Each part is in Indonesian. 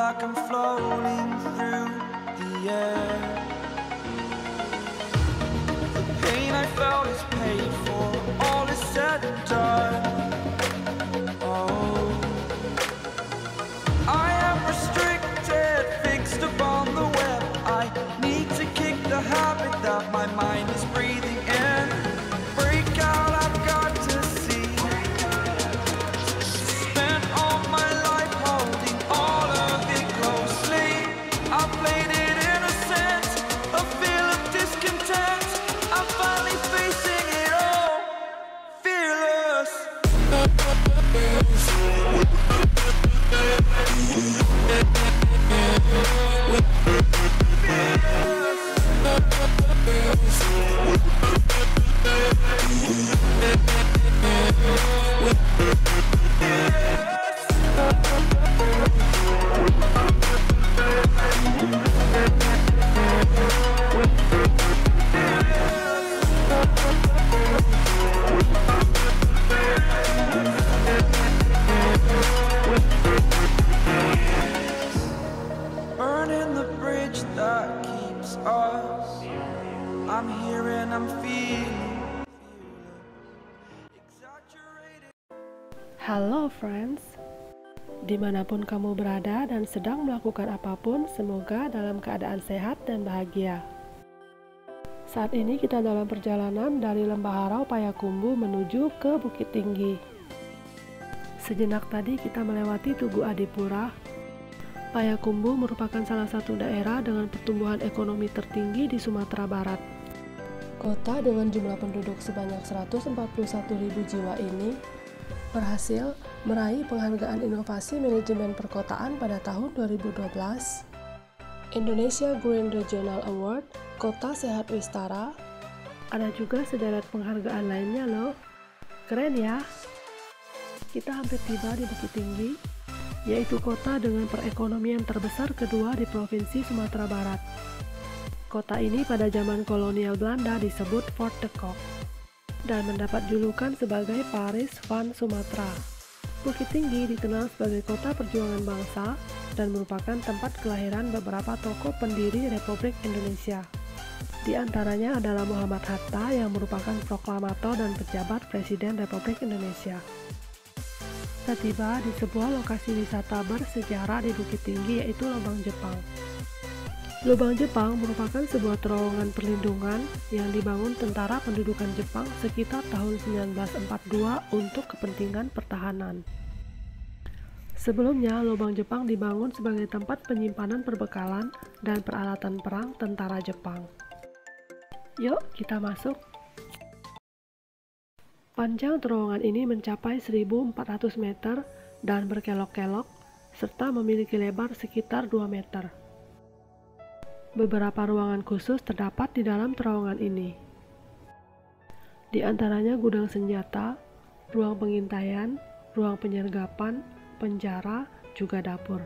like I'm floating through the air. The pain I felt is paid for, all is said and done. Oh, I am restricted, fixed upon the web. I need to kick the habit that my mind is breathing in. Break out, I've got to see. Spent all my life holding all of it closely. I played it innocent, a feel of discontent. I'm finally facing it all, fearless. Burning the bridge that keeps us. I'm here and I'm feeling exaggerated. Halo friends, dimanapun kamu berada dan sedang melakukan apapun, semoga dalam keadaan sehat dan bahagia. Saat ini kita dalam perjalanan dari Lembah Harau Payakumbuh menuju ke Bukit Tinggi. Sejenak tadi kita melewati Tugu Adipura. Payakumbuh merupakan salah satu daerah dengan pertumbuhan ekonomi tertinggi di Sumatera Barat. Kota dengan jumlah penduduk sebanyak 141.000 jiwa ini berhasil meraih penghargaan inovasi manajemen perkotaan pada tahun 2012, Indonesia Green Regional Award, Kota Sehat Wistara. Ada juga sederet penghargaan lainnya loh. Keren ya. Kita hampir tiba di Bukit Tinggi, yaitu kota dengan perekonomian terbesar kedua di Provinsi Sumatera Barat. Kota ini pada zaman kolonial Belanda disebut Fort de Kock dan mendapat julukan sebagai Paris van Sumatra. Bukit Tinggi dikenal sebagai kota perjuangan bangsa dan merupakan tempat kelahiran beberapa tokoh pendiri Republik Indonesia. Di antaranya adalah Muhammad Hatta yang merupakan proklamator dan pejabat Presiden Republik Indonesia. Kita tiba di sebuah lokasi wisata bersejarah di Bukit Tinggi, yaitu Lubang Jepang. Lubang Jepang merupakan sebuah terowongan perlindungan yang dibangun tentara pendudukan Jepang sekitar tahun 1942 untuk kepentingan pertahanan. Sebelumnya, Lubang Jepang dibangun sebagai tempat penyimpanan perbekalan dan peralatan perang tentara Jepang. Yuk, kita masuk. Panjang terowongan ini mencapai 1.400 meter dan berkelok-kelok, serta memiliki lebar sekitar 2 meter. Beberapa ruangan khusus terdapat di dalam terowongan ini. Di antaranya gudang senjata, ruang pengintaian, ruang penyergapan, penjara, juga dapur.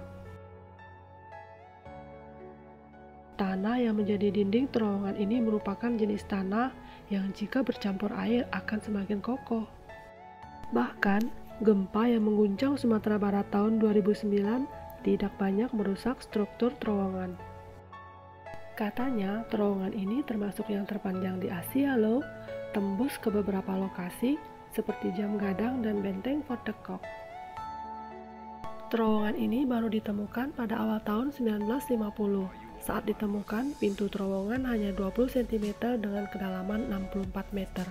Tanah yang menjadi dinding terowongan ini merupakan jenis tanah yang jika bercampur air akan semakin kokoh. Bahkan, gempa yang mengguncang Sumatera Barat tahun 2009 tidak banyak merusak struktur terowongan. Katanya, terowongan ini termasuk yang terpanjang di Asia loh, tembus ke beberapa lokasi seperti Jam Gadang dan Benteng Fort de Kock. Terowongan ini baru ditemukan pada awal tahun 1950. Saat ditemukan, pintu terowongan hanya 20 cm dengan kedalaman 64 meter.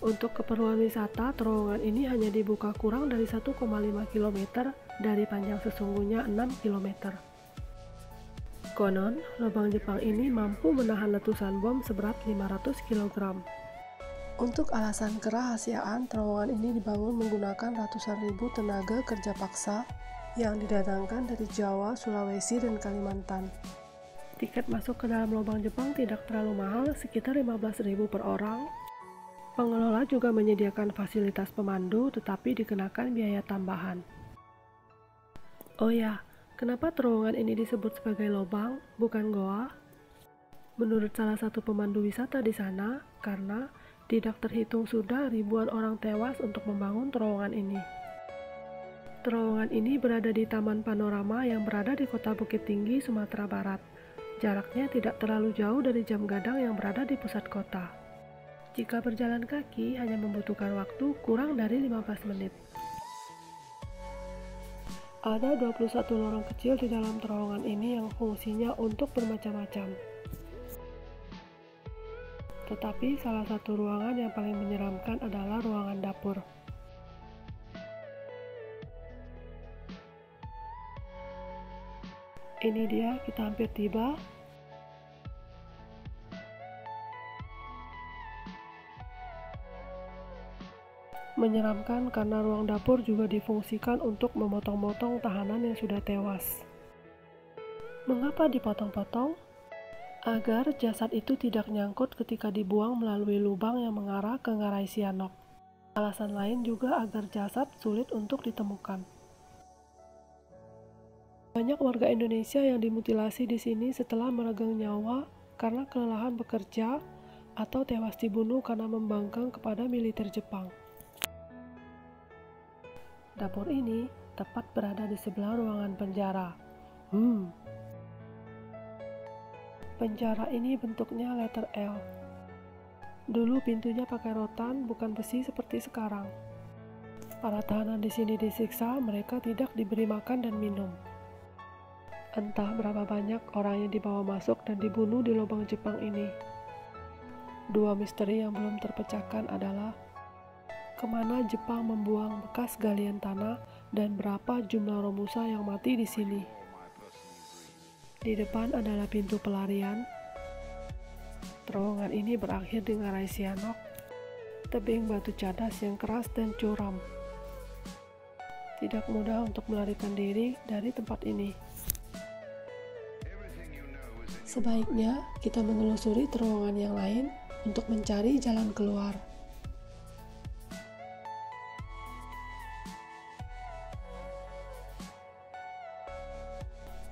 Untuk keperluan wisata, terowongan ini hanya dibuka kurang dari 1,5 km dari panjang sesungguhnya 6 km. Konon, lubang Jepang ini mampu menahan letusan bom seberat 500 kg. Untuk alasan kerahasiaan, terowongan ini dibangun menggunakan ratusan ribu tenaga kerja paksa yang didatangkan dari Jawa, Sulawesi, dan Kalimantan. Tiket masuk ke dalam lubang Jepang tidak terlalu mahal, sekitar 15.000 per orang. Pengelola juga menyediakan fasilitas pemandu, tetapi dikenakan biaya tambahan. Oh ya, kenapa terowongan ini disebut sebagai lubang, bukan goa? Menurut salah satu pemandu wisata di sana, karena tidak terhitung sudah ribuan orang tewas untuk membangun terowongan ini. Terowongan ini berada di Taman Panorama yang berada di Kota Bukit Tinggi, Sumatera Barat. Jaraknya tidak terlalu jauh dari Jam Gadang yang berada di pusat kota. Jika berjalan kaki, hanya membutuhkan waktu kurang dari 15 menit. Ada 21 lorong kecil di dalam terowongan ini yang fungsinya untuk bermacam-macam. Tetapi salah satu ruangan yang paling menyeramkan adalah ruangan dapur. Ini dia, kita hampir tiba. Menyeramkan karena ruang dapur juga difungsikan untuk memotong-motong tahanan yang sudah tewas. Mengapa dipotong-potong? Agar jasad itu tidak nyangkut ketika dibuang melalui lubang yang mengarah ke Ngarai Sianok. Alasan lain juga agar jasad sulit untuk ditemukan. Banyak warga Indonesia yang dimutilasi di sini setelah meregang nyawa karena kelelahan bekerja atau tewas dibunuh karena membangkang kepada militer Jepang. Dapur ini tepat berada di sebelah ruangan penjara. Penjara ini bentuknya letter L. Dulu pintunya pakai rotan, bukan besi seperti sekarang. Para tahanan di sini disiksa, mereka tidak diberi makan dan minum. Entah berapa banyak orang yang dibawa masuk dan dibunuh di lubang Jepang ini. Dua misteri yang belum terpecahkan adalah kemana Jepang membuang bekas galian tanah dan berapa jumlah Romusa yang mati di sini. Di depan adalah pintu pelarian. Terowongan ini berakhir di Ngarai Sianok, tebing batu cadas yang keras dan curam. Tidak mudah untuk melarikan diri dari tempat ini. Sebaiknya kita menelusuri terowongan yang lain untuk mencari jalan keluar.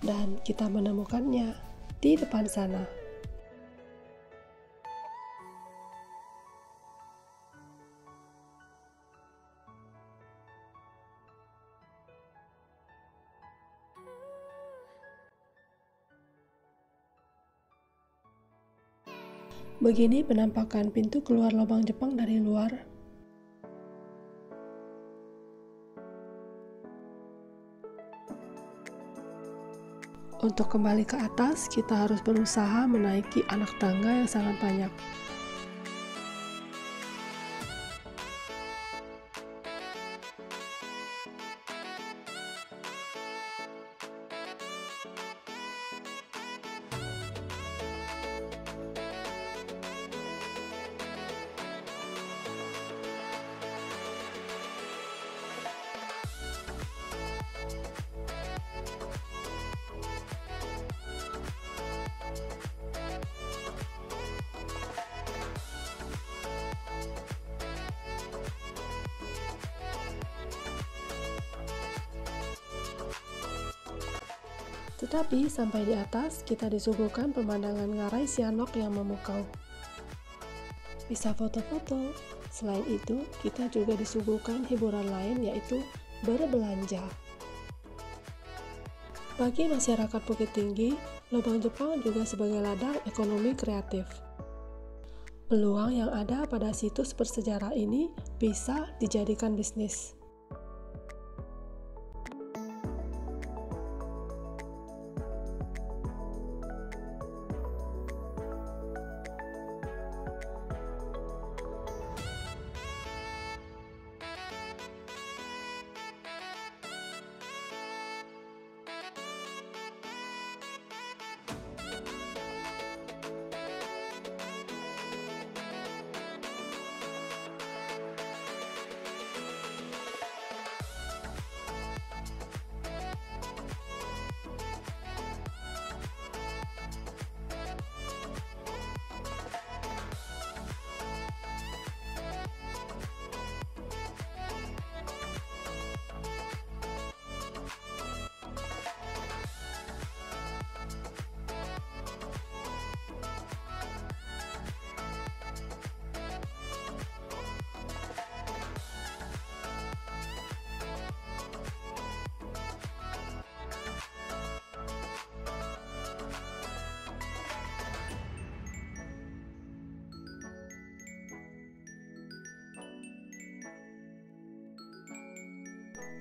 Dan kita menemukannya di depan sana. Begini penampakan pintu keluar lubang Jepang dari luar. Untuk kembali ke atas, kita harus berusaha menaiki anak tangga yang sangat banyak. Tetapi sampai di atas, kita disuguhkan pemandangan Ngarai Sianok yang memukau. Bisa foto-foto. Selain itu, kita juga disuguhkan hiburan lain, yaitu berbelanja. Bagi masyarakat Bukit Tinggi, lubang Jepang juga sebagai ladang ekonomi kreatif. Peluang yang ada pada situs bersejarah ini bisa dijadikan bisnis.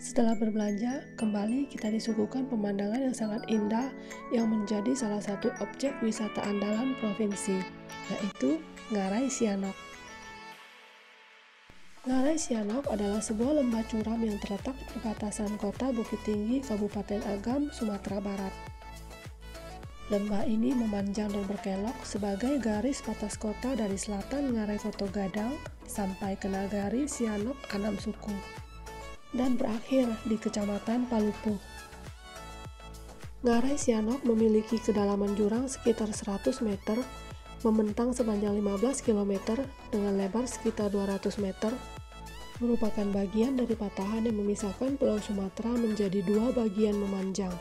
Setelah berbelanja, kembali kita disuguhkan pemandangan yang sangat indah yang menjadi salah satu objek wisata andalan provinsi, yaitu Ngarai Sianok. Ngarai Sianok adalah sebuah lembah curam yang terletak di perbatasan kota Bukit Tinggi, Kabupaten Agam, Sumatera Barat. Lembah ini memanjang dan berkelok sebagai garis batas kota dari selatan Ngarai Koto Gadang sampai ke Nagari Sianok Anam Suku, dan berakhir di Kecamatan Palupu. Ngarai Sianok memiliki kedalaman jurang sekitar 100 meter, membentang sepanjang 15 km dengan lebar sekitar 200 meter, merupakan bagian dari patahan yang memisahkan Pulau Sumatera menjadi dua bagian memanjang.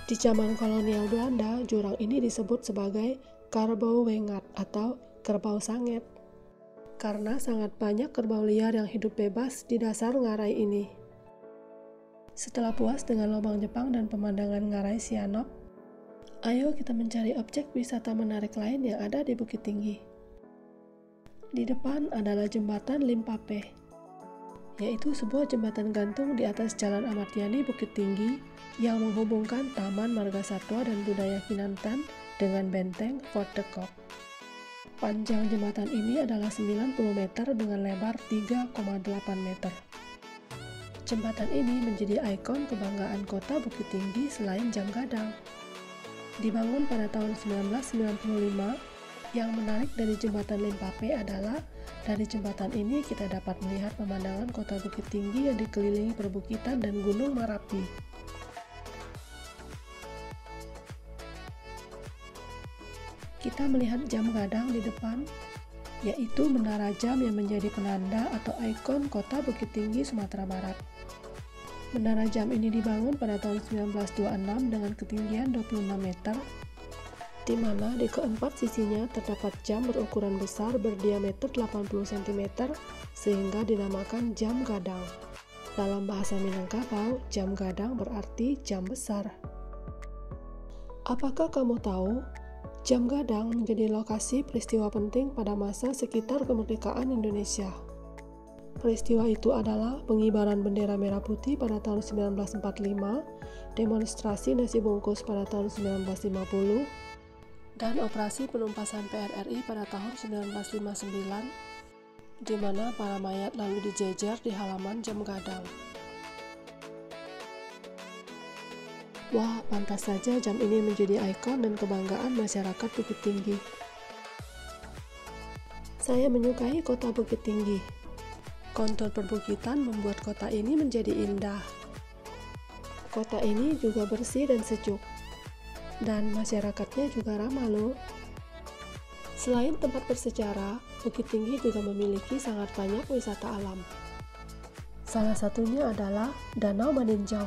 Di zaman kolonial Belanda, jurang ini disebut sebagai Kerbau Wengat atau Kerbau Sanget, karena sangat banyak kerbau liar yang hidup bebas di dasar ngarai ini. Setelah puas dengan lubang Jepang dan pemandangan Ngarai Sianok, ayo kita mencari objek wisata menarik lain yang ada di Bukit Tinggi. Di depan adalah jembatan Limpape, yaitu sebuah jembatan gantung di atas Jalan Ahmad Yani Bukit Tinggi yang menghubungkan Taman Marga Satwa dan Budaya Kinantan dengan benteng Fort de Kock. Panjang jembatan ini adalah 90 meter dengan lebar 3,8 meter. Jembatan ini menjadi ikon kebanggaan kota Bukit Tinggi selain jam gadang. Dibangun pada tahun 1995, yang menarik dari jembatan Limpape adalah dari jembatan ini kita dapat melihat pemandangan kota Bukit Tinggi yang dikelilingi perbukitan dan Gunung Marapi. Kita melihat jam gadang di depan, yaitu menara jam yang menjadi penanda atau ikon kota Bukit Tinggi, Sumatera Barat. Menara jam ini dibangun pada tahun 1926 dengan ketinggian 26 meter, di mana di keempat sisinya terdapat jam berukuran besar berdiameter 80 cm sehingga dinamakan jam gadang. Dalam bahasa Minangkabau, jam gadang berarti jam besar. Apakah kamu tahu, jam gadang menjadi lokasi peristiwa penting pada masa sekitar kemerdekaan Indonesia. Peristiwa itu adalah pengibaran bendera merah putih pada tahun 1945, demonstrasi nasi bungkus pada tahun 1950, dan operasi penumpasan PRRI pada tahun 1959, di mana para mayat lalu dijejer di halaman jam gadang. Wah, pantas saja jam ini menjadi ikon dan kebanggaan masyarakat Bukit Tinggi. Saya menyukai kota Bukit Tinggi. Kontur perbukitan membuat kota ini menjadi indah. Kota ini juga bersih dan sejuk, dan masyarakatnya juga ramah loh. Selain tempat bersejarah, Bukit Tinggi juga memiliki sangat banyak wisata alam. Salah satunya adalah Danau Maninjau.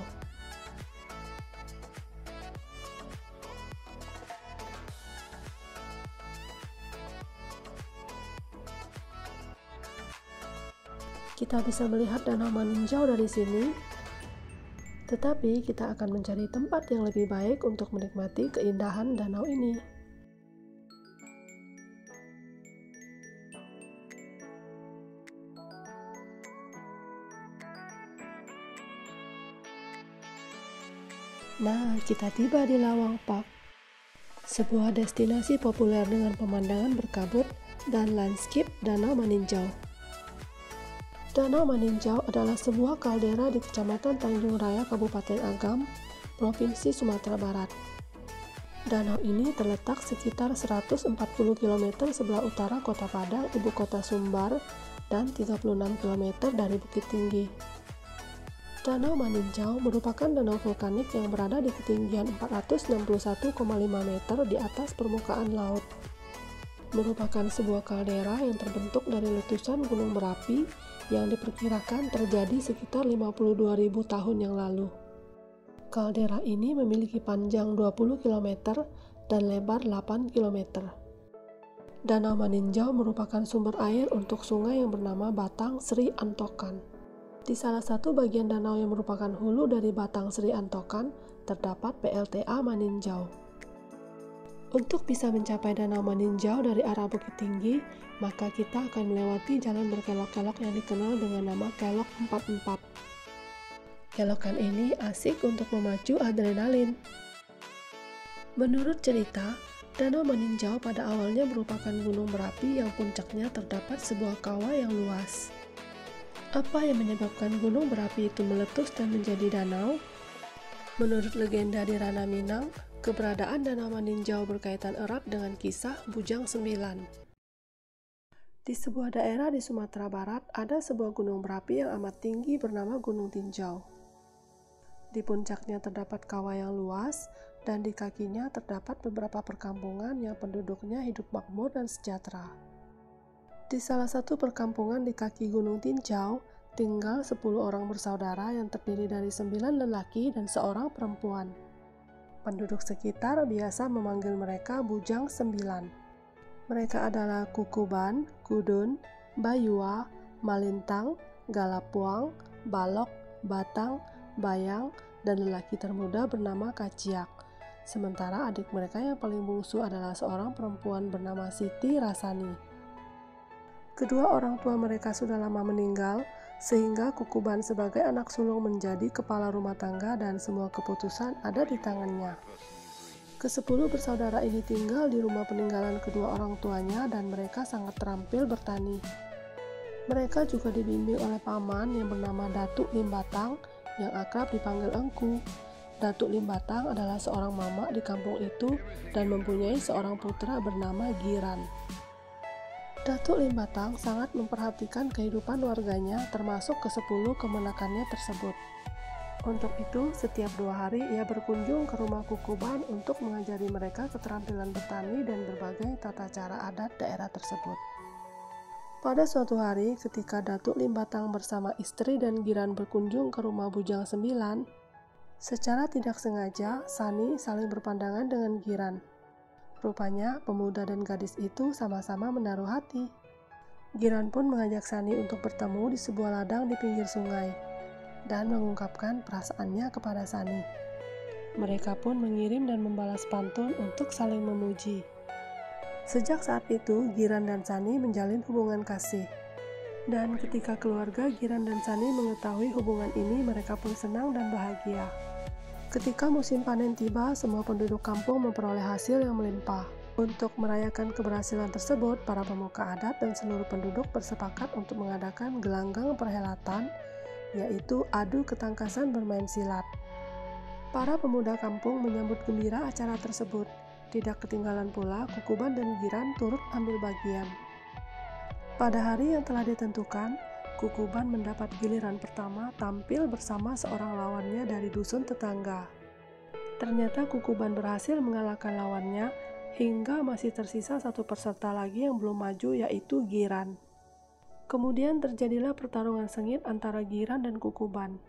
Kita bisa melihat Danau Maninjau dari sini, tetapi kita akan mencari tempat yang lebih baik untuk menikmati keindahan danau ini. Nah, kita tiba di Lawang Park, sebuah destinasi populer dengan pemandangan berkabut dan lanskip Danau Maninjau. Danau Maninjau adalah sebuah kaldera di Kecamatan Tanjung Raya, Kabupaten Agam, Provinsi Sumatera Barat. Danau ini terletak sekitar 140 km sebelah utara Kota Padang, ibu kota Sumbar, dan 36 km dari Bukit Tinggi. Danau Maninjau merupakan danau vulkanik yang berada di ketinggian 461,5 meter di atas permukaan laut. Merupakan sebuah kaldera yang terbentuk dari letusan Gunung Merapi yang diperkirakan terjadi sekitar 52.000 tahun yang lalu. Kaldera ini memiliki panjang 20 km dan lebar 8 km. Danau Maninjau merupakan sumber air untuk sungai yang bernama Batang Sri Antokan. Di salah satu bagian danau yang merupakan hulu dari Batang Sri Antokan, terdapat PLTA Maninjau. Untuk bisa mencapai Danau Maninjau dari arah Bukit Tinggi, maka kita akan melewati jalan berkelok-kelok yang dikenal dengan nama Kelok 44. Kelokan ini asik untuk memacu adrenalin. Menurut cerita, Danau Meninjau pada awalnya merupakan gunung berapi yang puncaknya terdapat sebuah kawah yang luas. Apa yang menyebabkan gunung berapi itu meletus dan menjadi danau? Menurut legenda di Ranah Minang, keberadaan Danau Meninjau berkaitan erat dengan kisah Bujang 9. Di sebuah daerah di Sumatera Barat, ada sebuah gunung berapi yang amat tinggi bernama Gunung Tinjau. Di puncaknya terdapat kawah yang luas, dan di kakinya terdapat beberapa perkampungan yang penduduknya hidup makmur dan sejahtera. Di salah satu perkampungan di kaki Gunung Tinjau, tinggal 10 orang bersaudara yang terdiri dari 9 lelaki dan 1 perempuan. Penduduk sekitar biasa memanggil mereka Bujang 9. Mereka adalah Kukuban, Kudun, Bayua, Malintang, Galapuang, Balok, Batang, Bayang, dan lelaki termuda bernama Kaciak. Sementara adik mereka yang paling bungsu adalah seorang perempuan bernama Siti Rasani. Kedua orang tua mereka sudah lama meninggal, sehingga Kukuban sebagai anak sulung menjadi kepala rumah tangga dan semua keputusan ada di tangannya. Ke-10 bersaudara ini tinggal di rumah peninggalan kedua orang tuanya dan mereka sangat terampil bertani. Mereka juga dibimbing oleh paman yang bernama Datuk Limbatang yang akrab dipanggil Engku. Datuk Limbatang adalah seorang mamak di kampung itu dan mempunyai seorang putra bernama Giran. Datuk Limbatang sangat memperhatikan kehidupan warganya termasuk ke-10 kemenakannya tersebut. Untuk itu, setiap 2 hari ia berkunjung ke rumah Kukuban untuk mengajari mereka keterampilan bertani dan berbagai tata cara adat daerah tersebut. Pada suatu hari, ketika Datuk Limbatang bersama istri dan Giran berkunjung ke rumah Bujang 9, secara tidak sengaja Sani saling berpandangan dengan Giran. Rupanya, pemuda dan gadis itu sama-sama menaruh hati. Giran pun mengajak Sani untuk bertemu di sebuah ladang di pinggir sungai dan mengungkapkan perasaannya kepada Sani. Mereka pun mengirim dan membalas pantun untuk saling memuji. Sejak saat itu, Giran dan Sani menjalin hubungan kasih. Dan ketika keluarga Giran dan Sani mengetahui hubungan ini, mereka pun senang dan bahagia. Ketika musim panen tiba, semua penduduk kampung memperoleh hasil yang melimpah. Untuk merayakan keberhasilan tersebut, para pemuka adat dan seluruh penduduk bersepakat untuk mengadakan gelanggang perhelatan, yaitu adu ketangkasan bermain silat. Para pemuda kampung menyambut gembira acara tersebut. Tidak ketinggalan pula, Kukuban dan Giran turut ambil bagian. Pada hari yang telah ditentukan, Kukuban mendapat giliran pertama tampil bersama seorang lawannya dari dusun tetangga. Ternyata Kukuban berhasil mengalahkan lawannya, hingga masih tersisa 1 peserta lagi yang belum maju, yaitu Giran. Kemudian terjadilah pertarungan sengit antara Giran dan Kukuban.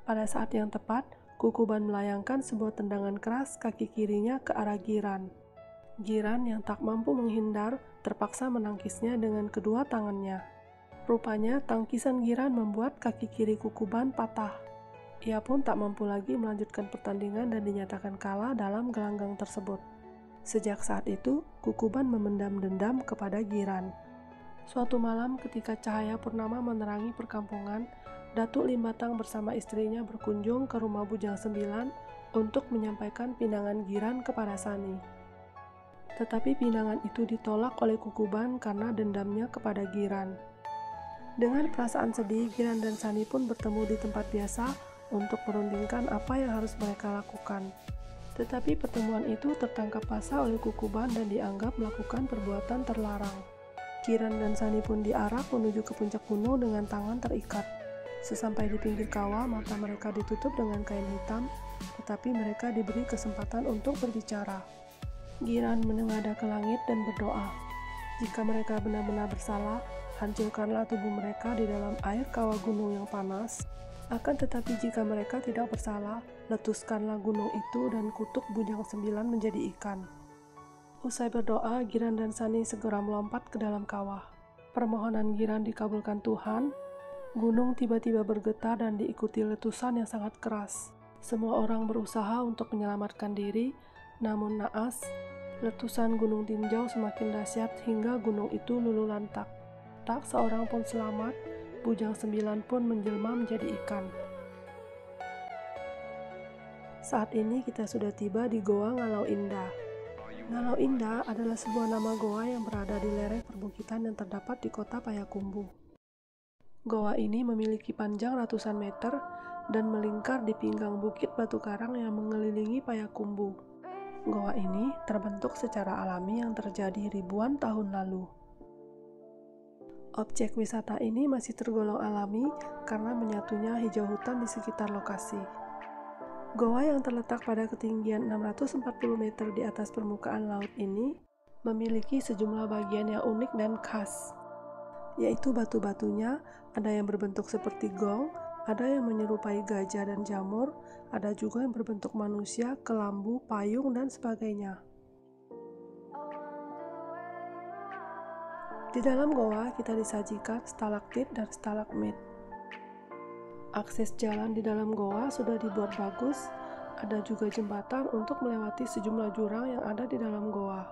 Pada saat yang tepat, Kukuban melayangkan sebuah tendangan keras kaki kirinya ke arah Giran. Giran yang tak mampu menghindar terpaksa menangkisnya dengan kedua tangannya. Rupanya tangkisan Giran membuat kaki kiri Kukuban patah. Ia pun tak mampu lagi melanjutkan pertandingan dan dinyatakan kalah dalam gelanggang tersebut. Sejak saat itu, Kukuban memendam dendam kepada Giran. Suatu malam ketika cahaya purnama menerangi perkampungan, Datuk Limbatang bersama istrinya berkunjung ke rumah Bujang 9 untuk menyampaikan pinangan Giran kepada Sani. Tetapi pinangan itu ditolak oleh Kukuban karena dendamnya kepada Giran. Dengan perasaan sedih, Giran dan Sani pun bertemu di tempat biasa untuk merundingkan apa yang harus mereka lakukan. Tetapi pertemuan itu tertangkap basah oleh Kukuban dan dianggap melakukan perbuatan terlarang. Giran dan Sani pun diarak menuju ke puncak gunung dengan tangan terikat. Sesampai di pinggir kawah, mata mereka ditutup dengan kain hitam, tetapi mereka diberi kesempatan untuk berbicara. Giran menengadah ke langit dan berdoa, "Jika mereka benar-benar bersalah, hancurkanlah tubuh mereka di dalam air kawah gunung yang panas. Akan tetapi jika mereka tidak bersalah, letuskanlah gunung itu dan kutuk Bujang 9 menjadi ikan." Usai berdoa, Giran dan Sani segera melompat ke dalam kawah. Permohonan Giran dikabulkan Tuhan. Gunung tiba-tiba bergetar dan diikuti letusan yang sangat keras. Semua orang berusaha untuk menyelamatkan diri, namun naas, letusan Gunung Tinjau semakin dahsyat hingga gunung itu luluh lantak. Tak seorang pun selamat, Bujang 9 pun menjelma menjadi ikan. Saat ini kita sudah tiba di Goa Ngalau Indah. Ngalau Indah adalah sebuah nama goa yang berada di lereng perbukitan yang terdapat di kota Payakumbuh. Goa ini memiliki panjang ratusan meter dan melingkar di pinggang bukit batu karang yang mengelilingi Payakumbuh. Goa ini terbentuk secara alami yang terjadi ribuan tahun lalu. Objek wisata ini masih tergolong alami karena menyatunya hijau hutan di sekitar lokasi. Goa yang terletak pada ketinggian 640 meter di atas permukaan laut ini memiliki sejumlah bagian yang unik dan khas, yaitu batu-batunya ada yang berbentuk seperti gong, ada yang menyerupai gajah dan jamur, ada juga yang berbentuk manusia, kelambu, payung, dan sebagainya. Di dalam goa kita disajikan stalaktit dan stalagmit. Akses jalan di dalam goa sudah dibuat bagus, ada juga jembatan untuk melewati sejumlah jurang yang ada di dalam goa.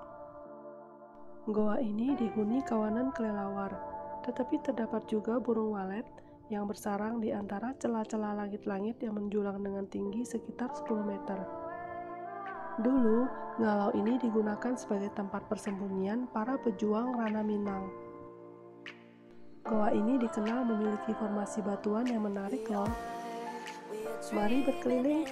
Goa ini dihuni kawanan kelelawar, tetapi terdapat juga burung walet yang bersarang di antara celah-celah langit-langit yang menjulang dengan tinggi sekitar 10 meter. Dulu, ngalau ini digunakan sebagai tempat persembunyian para pejuang Rana Minang. Goa ini dikenal memiliki formasi batuan yang menarik loh. Mari berkeliling.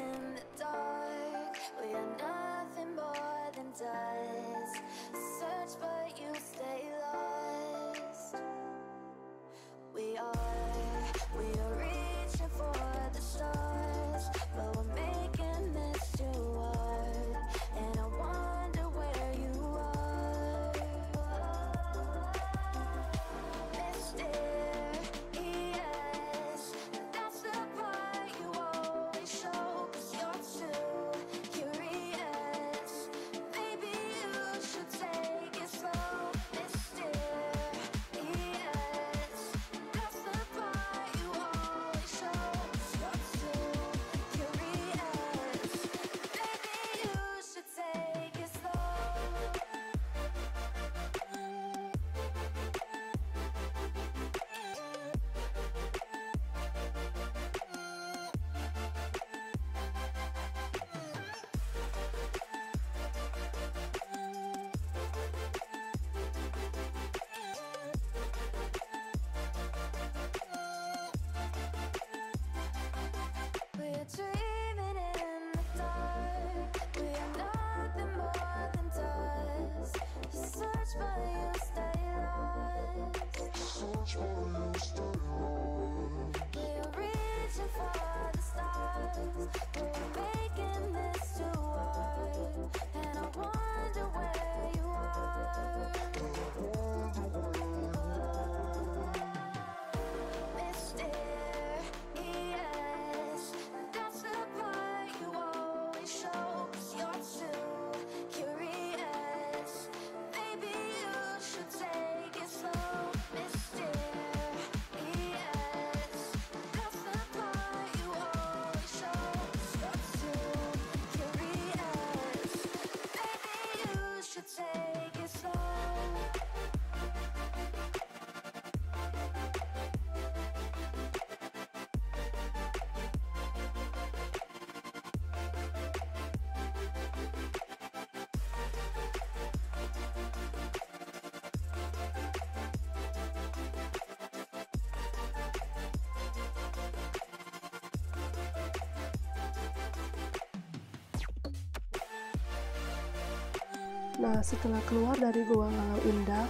Nah, setelah keluar dari Goa Ngalau Indah,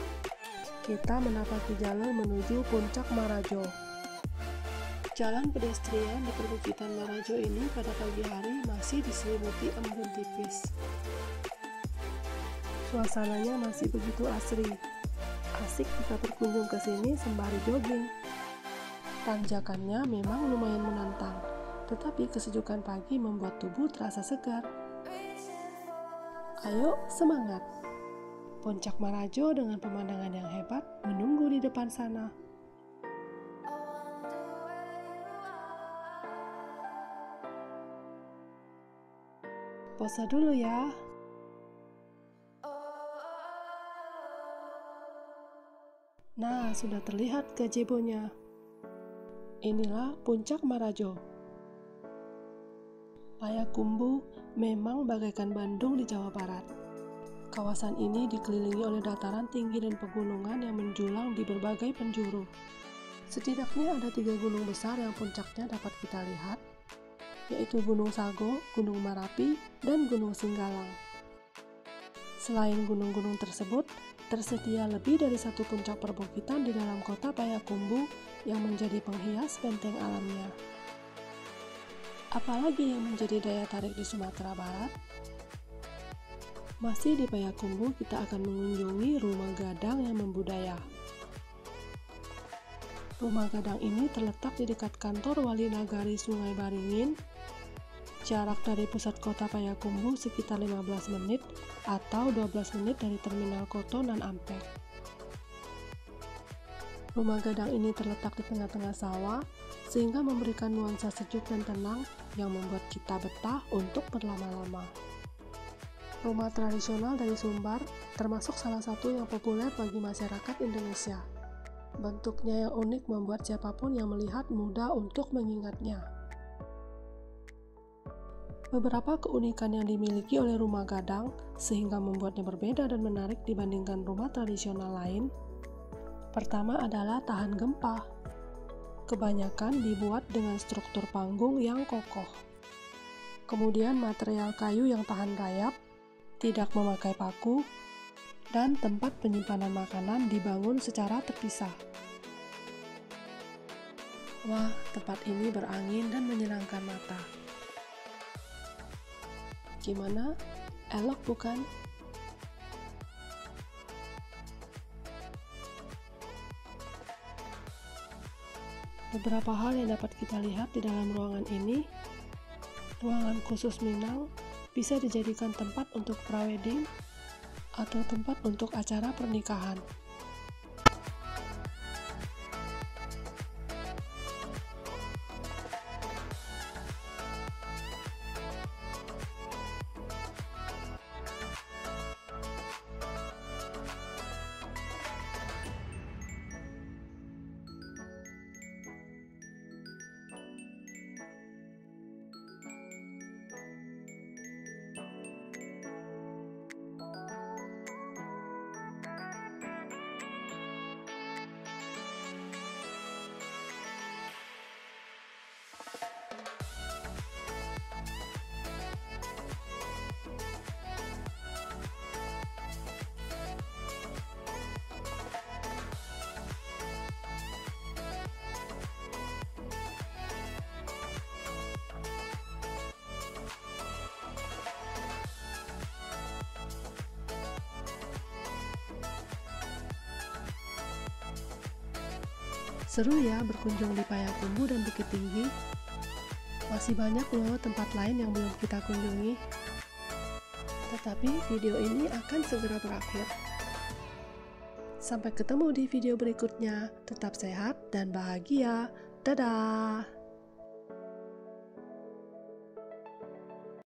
kita menapaki jalan menuju Puncak Marajo. Jalan pedestrian di perbukitan Marajo ini pada pagi hari masih diselimuti embun tipis. Suasananya masih begitu asri. Asik kita berkunjung ke sini sembari jogging. Tanjakannya memang lumayan menantang, tetapi kesejukan pagi membuat tubuh terasa segar. Ayo, semangat! Puncak Marajo dengan pemandangan yang hebat menunggu di depan sana. Pose dulu ya. Nah, sudah terlihat gazebo-nya. Inilah Puncak Marajo. Payakumbuh memang bagaikan Bandung di Jawa Barat. Kawasan ini dikelilingi oleh dataran tinggi dan pegunungan yang menjulang di berbagai penjuru. Setidaknya ada 3 gunung besar yang puncaknya dapat kita lihat, yaitu Gunung Sago, Gunung Marapi, dan Gunung Singgalang. Selain gunung-gunung tersebut, tersedia lebih dari 1 puncak perbukitan di dalam kota Payakumbuh yang menjadi penghias benteng alamnya. Apalagi yang menjadi daya tarik di Sumatera Barat? Masih di Payakumbuh, kita akan mengunjungi Rumah Gadang yang membudaya. Rumah Gadang ini terletak di dekat kantor Wali Nagari Sungai Baringin. Jarak dari pusat kota Payakumbuh sekitar 15 menit atau 12 menit dari Terminal Koto Nan Ampek. Rumah Gadang ini terletak di tengah-tengah sawah, sehingga memberikan nuansa sejuk dan tenang yang membuat kita betah untuk berlama-lama. Rumah tradisional dari Sumbar termasuk salah satu yang populer bagi masyarakat Indonesia. Bentuknya yang unik membuat siapapun yang melihat mudah untuk mengingatnya. Beberapa keunikan yang dimiliki oleh Rumah Gadang sehingga membuatnya berbeda dan menarik dibandingkan rumah tradisional lain. Pertama adalah tahan gempa. Kebanyakan dibuat dengan struktur panggung yang kokoh. Kemudian material kayu yang tahan rayap, tidak memakai paku, dan tempat penyimpanan makanan dibangun secara terpisah. Wah, tempat ini berangin dan menyenangkan mata. Gimana? Elok bukan? Beberapa hal yang dapat kita lihat di dalam ruangan ini. Ruangan khusus Minang bisa dijadikan tempat untuk prawedding atau tempat untuk acara pernikahan. Seru ya berkunjung di Payakumbuh dan Bukit Tinggi. Masih banyak loh tempat lain yang belum kita kunjungi. Tetapi video ini akan segera berakhir. Sampai ketemu di video berikutnya. Tetap sehat dan bahagia. Dadah!